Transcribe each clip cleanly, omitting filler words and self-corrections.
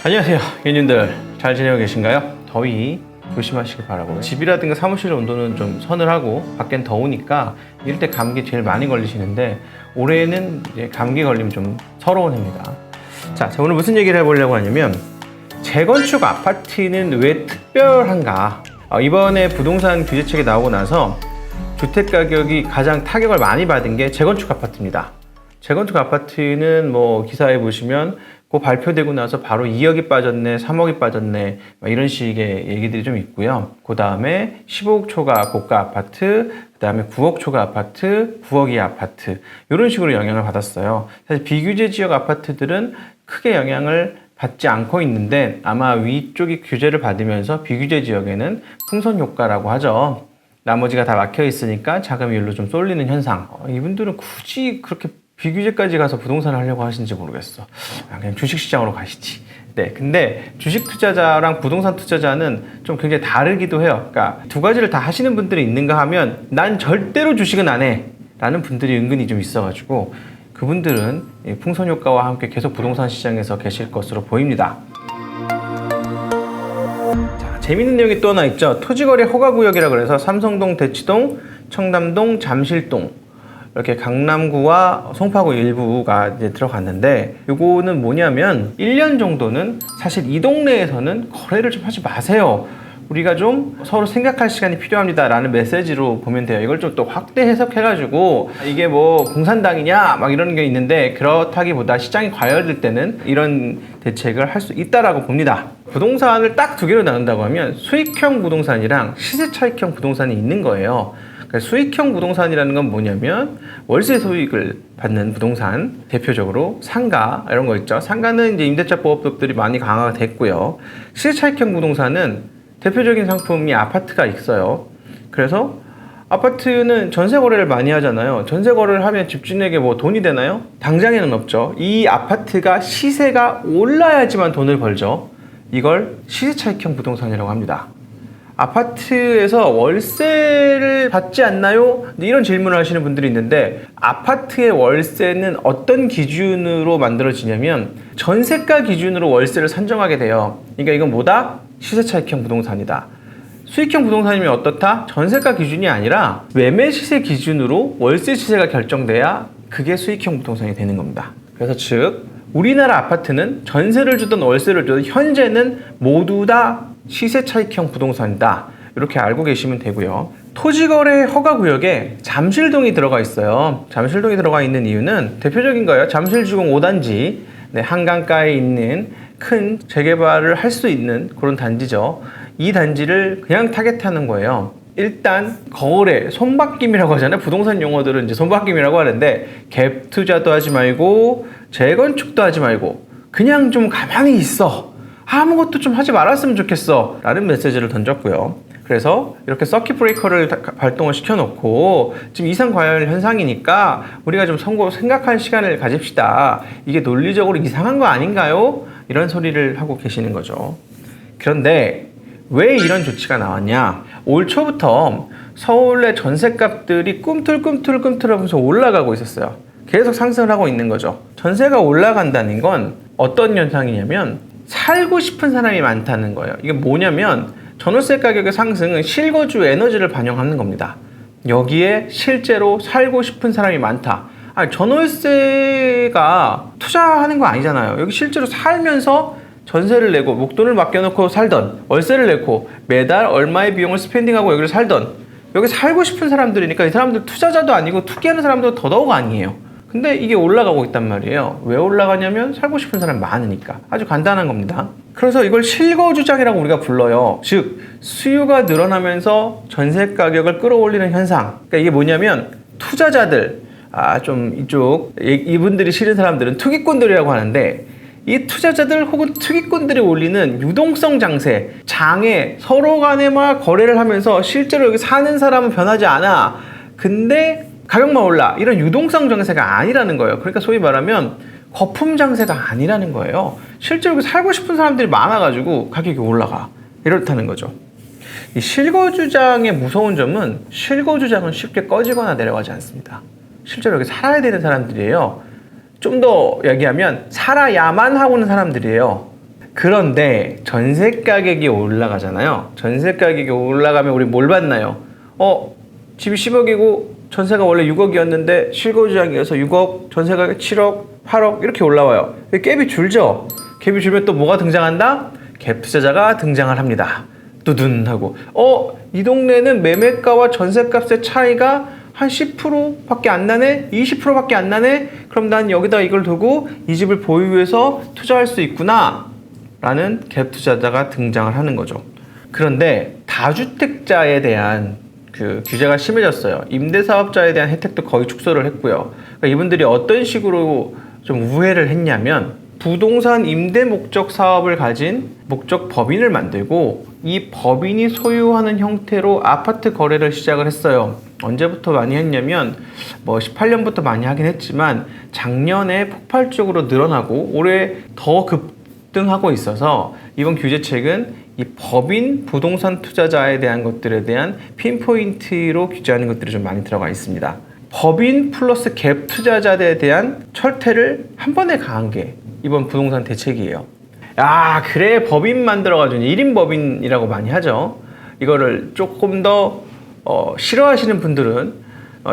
안녕하세요, 연인들. 잘 지내고 계신가요? 더위 조심하시기 바라고요. 집이라든가 사무실 온도는 좀 서늘하고 밖엔 더우니까 이럴 때 감기 제일 많이 걸리시는데 올해는 이제 감기 걸리면 좀 서러운 해입니다. 자, 오늘 무슨 얘기를 해보려고 하냐면 재건축 아파트는 왜 특별한가? 이번에 부동산 규제책이 나오고 나서 주택 가격이 가장 타격을 많이 받은 게 재건축 아파트입니다. 재건축 아파트는 뭐 기사에 보시면 그 발표되고 나서 바로 2억이 빠졌네, 3억이 빠졌네, 이런 식의 얘기들이 좀 있고요. 그 다음에 15억 초과 고가 아파트, 그 다음에 9억 초과 아파트, 9억 이 아파트, 이런 식으로 영향을 받았어요. 사실 비규제 지역 아파트들은 크게 영향을 받지 않고 있는데 아마 위쪽이 규제를 받으면서 비규제 지역에는 풍선 효과라고 하죠. 나머지가 다 막혀 있으니까 자금이 일로 좀 쏠리는 현상. 이분들은 굳이 그렇게 비규제까지 가서 부동산을 하려고 하시는지 모르겠어. 그냥 주식시장으로 가시지. 네, 근데 주식 투자자랑 부동산 투자자는 좀 굉장히 다르기도 해요. 그러니까 두 가지를 다 하시는 분들이 있는가 하면 난 절대로 주식은 안 해 라는 분들이 은근히 좀 있어가지고 그분들은 풍선 효과와 함께 계속 부동산 시장에서 계실 것으로 보입니다. 자, 재밌는 내용이 또 하나 있죠. 토지거래 허가구역이라 그래서 삼성동, 대치동, 청담동, 잠실동 이렇게 강남구와 송파구 일부가 이제 들어갔는데 이거는 뭐냐면 1년 정도는 사실 이 동네에서는 거래를 좀 하지 마세요. 우리가 좀 서로 생각할 시간이 필요합니다 라는 메시지로 보면 돼요. 이걸 좀 또 확대 해석해가지고 이게 뭐 공산당이냐 막 이런 게 있는데 그렇다기보다 시장이 과열될 때는 이런 대책을 할 수 있다라고 봅니다. 부동산을 딱 두 개로 나눈다고 하면 수익형 부동산이랑 시세차익형 부동산이 있는 거예요. 수익형 부동산이라는 건 뭐냐면 월세 소득을 받는 부동산, 대표적으로 상가 이런 거 있죠. 상가는 이제 임대차 보호법들이 많이 강화가 됐고요. 시세차익형 부동산은 대표적인 상품이 아파트가 있어요. 그래서 아파트는 전세 거래를 많이 하잖아요. 전세 거래를 하면 집주인에게 뭐 돈이 되나요? 당장에는 없죠. 이 아파트가 시세가 올라야지만 돈을 벌죠. 이걸 시세차익형 부동산이라고 합니다. 아파트에서 월세를 받지 않나요? 이런 질문을 하시는 분들이 있는데 아파트의 월세는 어떤 기준으로 만들어지냐면 전세가 기준으로 월세를 산정하게 돼요. 그러니까 이건 뭐다? 시세차익형 부동산이다. 수익형 부동산이면 어떻다? 전세가 기준이 아니라 매매 시세 기준으로 월세 시세가 결정돼야 그게 수익형 부동산이 되는 겁니다. 그래서 즉 우리나라 아파트는 전세를 주든 월세를 주든 현재는 모두 다 시세차익형 부동산이다. 이렇게 알고 계시면 되고요. 토지거래 허가구역에 잠실동이 들어가 있어요. 잠실동이 들어가 있는 이유는 대표적인 거예요. 잠실주공 5단지 한강가에 있는 큰 재개발을 할 수 있는 그런 단지죠. 이 단지를 그냥 타겟하는 거예요. 일단 거래, 손바뀜이라고 하잖아요. 부동산 용어들은 이제 손바뀜이라고 하는데 갭 투자도 하지 말고 재건축도 하지 말고 그냥 좀 가만히 있어. 아무것도 좀 하지 말았으면 좋겠어 라는 메시지를 던졌고요. 그래서 이렇게 서킷 브레이커를 발동을 시켜놓고 지금 이상 과열 현상이니까 우리가 좀 생각할 시간을 가집시다. 이게 논리적으로 이상한 거 아닌가요? 이런 소리를 하고 계시는 거죠. 그런데 왜 이런 조치가 나왔냐? 올 초부터 서울의 전셋값들이 꿈틀꿈틀하면서 올라가고 있었어요. 계속 상승을 하고 있는 거죠. 전세가 올라간다는 건 어떤 현상이냐면 살고 싶은 사람이 많다는 거예요. 이게 뭐냐면 전월세 가격의 상승은 실거주 에너지를 반영하는 겁니다. 여기에 실제로 살고 싶은 사람이 많다. 아니, 전월세가 투자하는 거 아니잖아요. 여기 실제로 살면서 전세를 내고 목돈을 맡겨놓고 살던, 월세를 내고 매달 얼마의 비용을 스pen딩하고 여기를 살던, 여기 살고 싶은 사람들이니까 이 사람들 투자자도 아니고 투기하는 사람도 더더욱 아니에요. 근데 이게 올라가고 있단 말이에요. 왜 올라가냐면 살고 싶은 사람이 많으니까. 아주 간단한 겁니다. 그래서 이걸 실거주장이라고 우리가 불러요. 즉 수요가 늘어나면서 전세 가격을 끌어올리는 현상. 그러니까 이게 뭐냐면 투자자들, 좀 이분들이 싫은 사람들은 투기꾼들이라고 하는데 이 투자자들 혹은 투기꾼들이 올리는 유동성 장에 서로 간에 막 거래를 하면서 실제로 여기 사는 사람은 변하지 않아. 근데 가격만 올라. 이런 유동성 장세가 아니라는 거예요. 그러니까 소위 말하면 거품 장세가 아니라는 거예요. 실제로 여기 살고 싶은 사람들이 많아가지고 가격이 올라가. 이렇다는 거죠. 이 실거주장의 무서운 점은 실거주장은 쉽게 꺼지거나 내려가지 않습니다. 실제로 여기 살아야 되는 사람들이에요. 좀 더 얘기하면 살아야만 하고 있는 사람들이에요. 그런데 전세 가격이 올라가잖아요. 전세 가격이 올라가면 우리 뭘 받나요? 집이 10억이고 전세가 원래 6억이었는데 실거주장이어서 6억, 전세 가격 7억, 8억 이렇게 올라와요. 갭이 줄죠? 갭이 줄면 또 뭐가 등장한다? 갭 투자자가 등장을 합니다. 두둔하고 이 동네는 매매가와 전세값의 차이가 한 10%밖에 안 나네? 20%밖에 안 나네? 그럼 난 여기다 이걸 두고 이 집을 보유해서 투자할 수 있구나 라는 갭 투자자가 등장을 하는 거죠. 그런데 다주택자에 대한 그 규제가 심해졌어요. 임대사업자에 대한 혜택도 거의 축소를 했고요. 그러니까 이분들이 어떤 식으로 좀 우회를 했냐면 부동산 임대 목적 사업을 가진 목적 법인을 만들고 이 법인이 소유하는 형태로 아파트 거래를 시작을 했어요. 언제부터 많이 했냐면 18년부터 많이 하긴 했지만 작년에 폭발적으로 늘어나고 올해 더 급등하고 있어서 이번 규제책은 이 법인 부동산 투자자에 대한 것들에 대한 핀포인트로 규제하는 것들이 좀 많이 들어가 있습니다. 법인 플러스 갭 투자자에 대한 철퇴를 한 번에 가한 게 이번 부동산 대책이에요. 그래 법인 만들어가지고 1인 법인이라고 많이 하죠. 이거를 조금 더 싫어하시는 분들은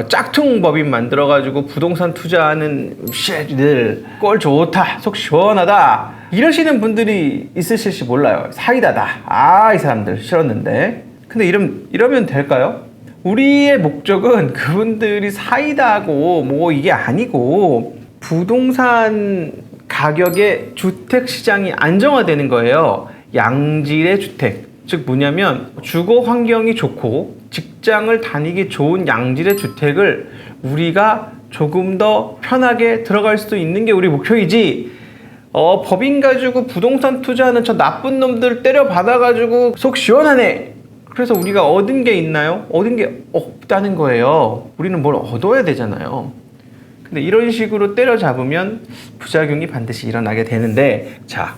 짝퉁 법인 만들어가지고 부동산 투자하는 쉐들 꼴 좋다 속 시원하다 이러시는 분들이 있으실지 몰라요. 사이다다. 이 사람들 싫었는데. 근데 이러면 될까요? 우리의 목적은 그분들이 사이다고 이게 아니고 부동산 가격의 주택 시장이 안정화되는 거예요. 양질의 주택. 즉 뭐냐면 주거 환경이 좋고 직장을 다니기 좋은 양질의 주택을 우리가 조금 더 편하게 들어갈 수 있는 게 우리 목표이지 법인 가지고 부동산 투자하는 저 나쁜 놈들 때려받아가지고 속 시원하네. 그래서 우리가 얻은 게 있나요? 얻은 게 없다는 거예요. 우리는 뭘 얻어야 되잖아요. 근데 이런 식으로 때려잡으면 부작용이 반드시 일어나게 되는데 자,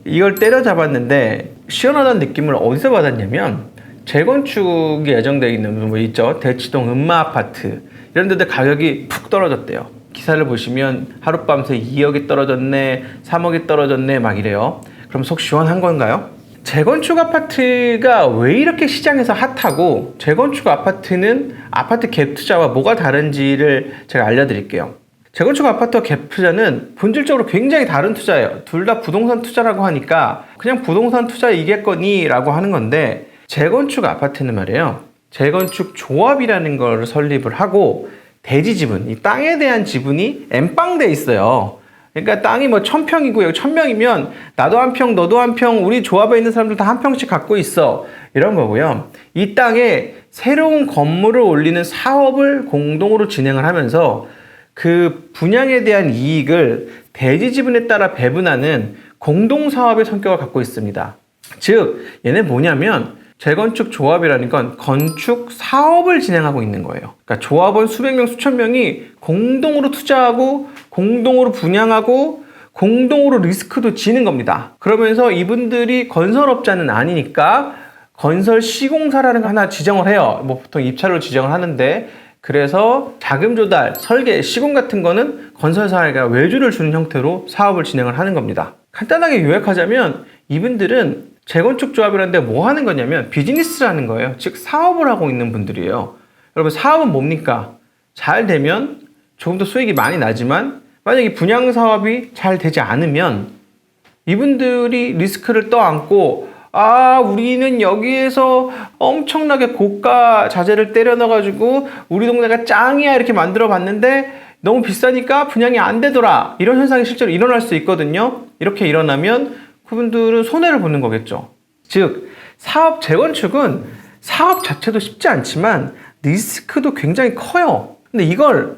이걸 때려잡았는데 시원하다는 느낌을 어디서 받았냐면 재건축이 예정되어 있는 있죠. 대치동 음마아파트 이런 데들 가격이 푹 떨어졌대요. 기사를 보시면 하룻밤새 2억이 떨어졌네 3억이 떨어졌네 막 이래요. 그럼 속 시원한 건가요? 재건축 아파트가 왜 이렇게 시장에서 핫하고 재건축 아파트는 아파트 갭 투자와 뭐가 다른지를 제가 알려드릴게요. 재건축 아파트와 갭 투자는 본질적으로 굉장히 다른 투자예요. 둘 다 부동산 투자라고 하니까 그냥 부동산 투자이겠거니 라고 하는 건데 재건축 아파트는 말이에요. 재건축 조합이라는 걸 설립을 하고 대지 지분, 이 땅에 대한 지분이 엠빵돼 있어요. 그러니까 땅이 1000평이고 1000명이면 나도 한 평, 너도 한 평, 우리 조합에 있는 사람들 다 한 평씩 갖고 있어. 이런 거고요. 이 땅에 새로운 건물을 올리는 사업을 공동으로 진행을 하면서 그 분양에 대한 이익을 대지 지분에 따라 배분하는 공동사업의 성격을 갖고 있습니다. 즉 얘는 뭐냐면 재건축 조합이라는 건 건축 사업을 진행하고 있는 거예요. 그러니까 조합원 수백 명, 수천 명이 공동으로 투자하고 공동으로 분양하고 공동으로 리스크도 지는 겁니다. 그러면서 이분들이 건설업자는 아니니까 건설 시공사라는 거 하나 지정을 해요. 보통 입찰로 지정을 하는데 그래서 자금 조달, 설계, 시공 같은 거는 건설사가 외주를 주는 형태로 사업을 진행을 하는 겁니다. 간단하게 요약하자면 이분들은 재건축 조합이라는데 뭐 하는 거냐면 비즈니스라는 거예요. 즉 사업을 하고 있는 분들이에요. 여러분 사업은 뭡니까? 잘 되면 조금 더 수익이 많이 나지만 만약에 분양 사업이 잘 되지 않으면 이분들이 리스크를 떠안고 우리는 여기에서 엄청나게 고가 자재를 때려 넣어가지고 우리 동네가 짱이야 이렇게 만들어 봤는데 너무 비싸니까 분양이 안 되더라. 이런 현상이 실제로 일어날 수 있거든요. 이렇게 일어나면 그분들은 손해를 보는 거겠죠. 즉 사업 재건축은 사업 자체도 쉽지 않지만 리스크도 굉장히 커요. 근데 이걸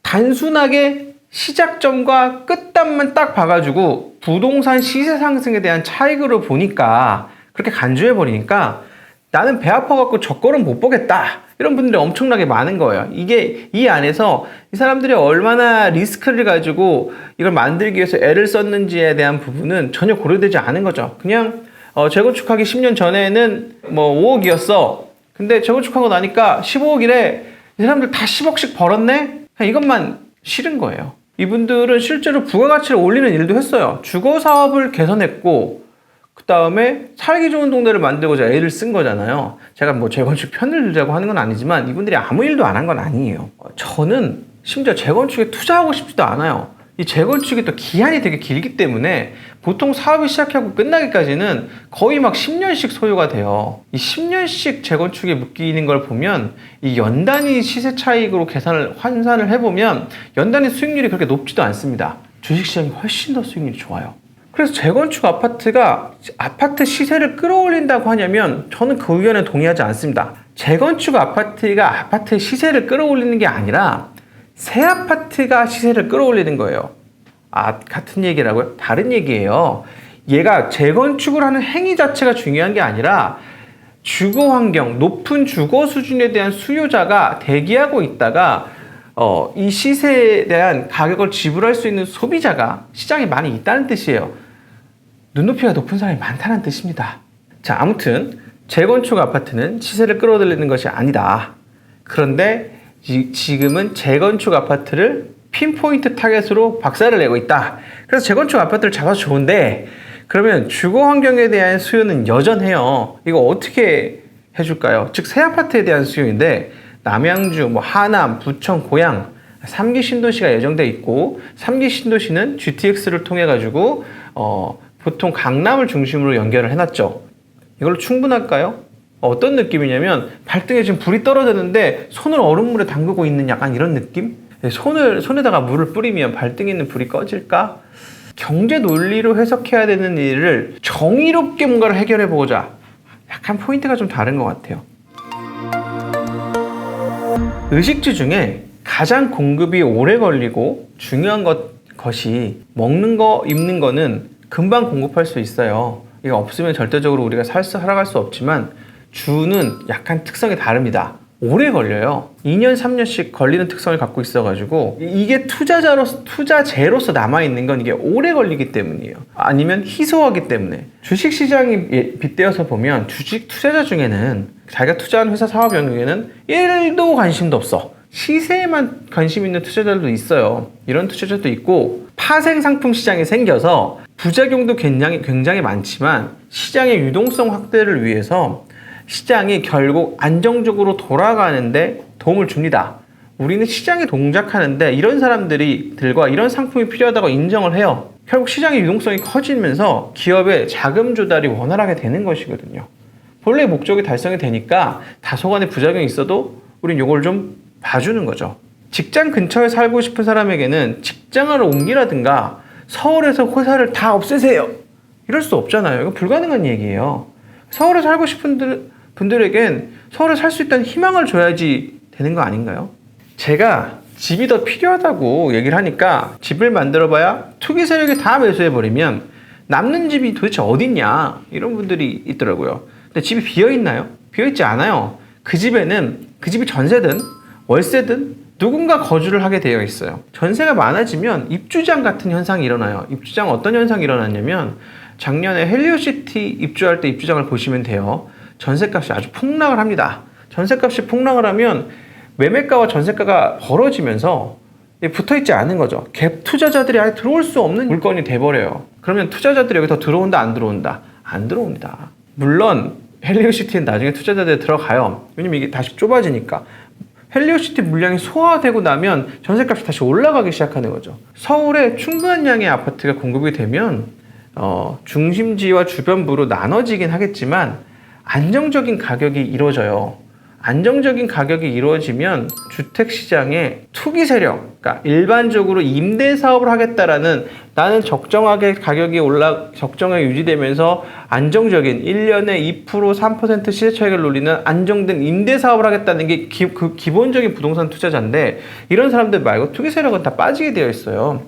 단순하게 시작점과 끝단만 딱 봐가지고 부동산 시세 상승에 대한 차익으로 보니까 그렇게 간주해버리니까 나는 배 아파갖고 저거는 못 보겠다. 이런 분들이 엄청나게 많은 거예요. 이게 이 안에서 이 사람들이 얼마나 리스크를 가지고 이걸 만들기 위해서 애를 썼는지에 대한 부분은 전혀 고려되지 않은 거죠. 그냥 재건축하기 10년 전에는 5억이었어. 근데 재건축하고 나니까 15억이래. 이 사람들 다 10억씩 벌었네? 그냥 이것만 싫은 거예요. 이분들은 실제로 부가가치를 올리는 일도 했어요. 주거 사업을 개선했고 그 다음에 살기 좋은 동네를 만들고자 애를 쓴 거잖아요. 제가 뭐 재건축 편을 들자고 하는 건 아니지만 이분들이 아무 일도 안 한 건 아니에요. 저는 심지어 재건축에 투자하고 싶지도 않아요. 이 재건축이 또 기한이 되게 길기 때문에 보통 사업이 시작하고 끝나기까지는 거의 막 10년씩 소요가 돼요. 이 10년씩 재건축에 묶이는 걸 보면 이 연단위 시세 차익으로 환산을 해보면 연단위 수익률이 그렇게 높지도 않습니다. 주식시장이 훨씬 더 수익률이 좋아요. 그래서 재건축 아파트가 아파트 시세를 끌어올린다고 하냐면 저는 그 의견에 동의하지 않습니다. 재건축 아파트가 아파트의 시세를 끌어올리는 게 아니라 새 아파트가 시세를 끌어올리는 거예요. 같은 얘기라고요? 다른 얘기예요. 얘가 재건축을 하는 행위 자체가 중요한 게 아니라 주거 환경, 높은 주거 수준에 대한 수요자가 대기하고 있다가 이 시세에 대한 가격을 지불할 수 있는 소비자가 시장에 많이 있다는 뜻이에요. 눈높이가 높은 사람이 많다는 뜻입니다. 자, 아무튼 재건축 아파트는 시세를 끌어들이는 것이 아니다. 그런데 지금은 재건축 아파트를 핀포인트 타겟으로 박살을 내고 있다. 그래서 재건축 아파트를 잡아서 좋은데 그러면 주거 환경에 대한 수요는 여전해요. 이거 어떻게 해줄까요? 즉 새 아파트에 대한 수요인데 남양주, 하남, 부천, 고양 3기 신도시가 예정돼 있고 3기 신도시는 GTX를 통해 가지고 보통 강남을 중심으로 연결을 해놨죠. 이걸로 충분할까요? 어떤 느낌이냐면 발등에 지금 불이 떨어졌는데 손을 얼음물에 담그고 있는 약간 이런 느낌? 손에다가 물을 뿌리면 발등에 있는 불이 꺼질까? 경제 논리로 해석해야 되는 일을 정의롭게 뭔가를 해결해 보고자 약간 포인트가 좀 다른 것 같아요. 의식주 중에 가장 공급이 오래 걸리고 중요한 것이 먹는 거, 입는 거는 금방 공급할 수 있어요. 이거 없으면 절대적으로 우리가 살아갈 수 없지만 주는 약간 특성이 다릅니다. 오래 걸려요. 2년, 3년씩 걸리는 특성을 갖고 있어가지고 이게 투자재로서 남아있는 건 이게 오래 걸리기 때문이에요. 아니면 희소하기 때문에. 주식시장이 빗대어서 보면 주식 투자자 중에는 자기가 투자한 회사 사업 영역에는 1도 관심도 없어. 시세에만 관심 있는 투자자들도 있어요. 이런 투자자도 있고 파생 상품 시장이 생겨서 부작용도 굉장히 많지만 시장의 유동성 확대를 위해서 시장이 결국 안정적으로 돌아가는데 도움을 줍니다. 우리는 시장에 동작하는데 이런 사람들과 이런 상품이 필요하다고 인정을 해요. 결국 시장의 유동성이 커지면서 기업의 자금 조달이 원활하게 되는 것이거든요. 본래 목적이 달성이 되니까 다소간의 부작용이 있어도 우린 이걸 좀 봐주는 거죠. 직장 근처에 살고 싶은 사람에게는 직장을 옮기라든가 서울에서 회사를 다 없애세요. 이럴 수 없잖아요. 이거 불가능한 얘기예요. 서울에 살고 싶은 분들에겐 서울에 살 수 있다는 희망을 줘야지 되는 거 아닌가요? 제가 집이 더 필요하다고 얘기를 하니까 집을 만들어봐야 투기 세력이 다 매수해버리면 남는 집이 도대체 어딨냐 이런 분들이 있더라고요. 근데 집이 비어있나요? 비어있지 않아요. 그 집이 전세든 월세든 누군가 거주를 하게 되어 있어요. 전세가 많아지면 입주장 같은 현상이 일어나요. 입주장 어떤 현상이 일어났냐면 작년에 헬리오시티 입주할 때 입주장을 보시면 돼요. 전세값이 아주 폭락을 합니다. 전세값이 폭락을 하면 매매가와 전세가가 벌어지면서 붙어있지 않은 거죠. 갭 투자자들이 아예 들어올 수 없는 물건이 돼버려요. 그러면 투자자들이 여기 더 들어온다 안 들어온다? 안 들어옵니다. 물론 헬리오시티는 나중에 투자자들이 들어가요. 왜냐면 이게 다시 좁아지니까. 헬리오시티 물량이 소화되고 나면 전세값이 다시 올라가기 시작하는 거죠. 서울에 충분한 양의 아파트가 공급이 되면 중심지와 주변부로 나눠지긴 하겠지만 안정적인 가격이 이루어져요. 안정적인 가격이 이루어지면 주택시장에 투기 세력, 그러니까 일반적으로 임대 사업을 하겠다라는 나는 적정하게 가격이 적정하게 유지되면서 안정적인 1년에 2%, 3% 시세 차익을 노리는 안정된 임대 사업을 하겠다는 게 기본적인 부동산 투자자인데 이런 사람들 말고 투기 세력은 다 빠지게 되어 있어요.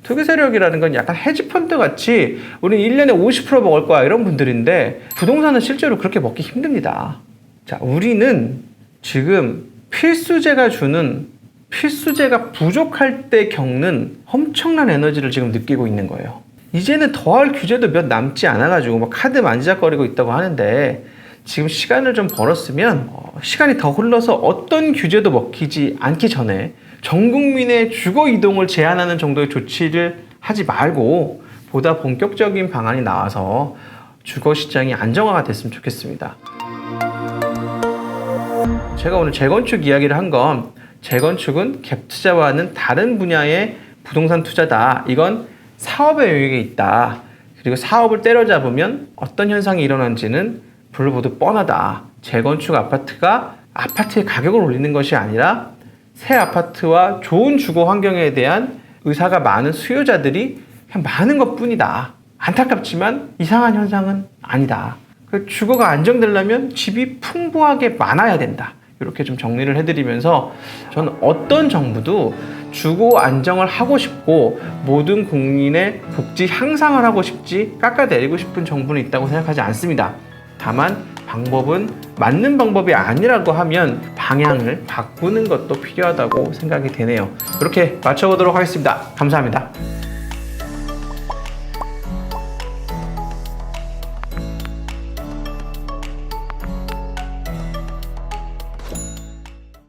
투기 세력이라는 건 약간 헤지펀드 같이 우리는 1년에 50% 먹을 거야 이런 분들인데 부동산은 실제로 그렇게 먹기 힘듭니다. 자, 우리는 지금 필수재가 부족할 때 겪는 엄청난 에너지를 지금 느끼고 있는 거예요. 이제는 더할 규제도 몇 남지 않아가지고 카드 만지작거리고 있다고 하는데 지금 시간을 좀 벌었으면 시간이 더 흘러서 어떤 규제도 먹히지 않기 전에 전 국민의 주거 이동을 제한하는 정도의 조치를 하지 말고 보다 본격적인 방안이 나와서 주거 시장이 안정화가 됐으면 좋겠습니다. 제가 오늘 재건축 이야기를 한 건 재건축은 갭 투자와는 다른 분야의 부동산 투자다. 이건 사업의 영역에 있다. 그리고 사업을 때려잡으면 어떤 현상이 일어나는지는 불보듯 뻔하다. 재건축 아파트가 아파트의 가격을 올리는 것이 아니라 새 아파트와 좋은 주거 환경에 대한 의사가 많은 수요자들이 그냥 많은 것뿐이다. 안타깝지만 이상한 현상은 아니다. 주거가 안정되려면 집이 풍부하게 많아야 된다. 이렇게 좀 정리를 해드리면서 저는 어떤 정부도 주거 안정을 하고 싶고 모든 국민의 복지 향상을 하고 싶지 깎아내리고 싶은 정부는 있다고 생각하지 않습니다. 다만 방법은 맞는 방법이 아니라고 하면 방향을 바꾸는 것도 필요하다고 생각이 되네요. 이렇게 맞춰보도록 하겠습니다. 감사합니다.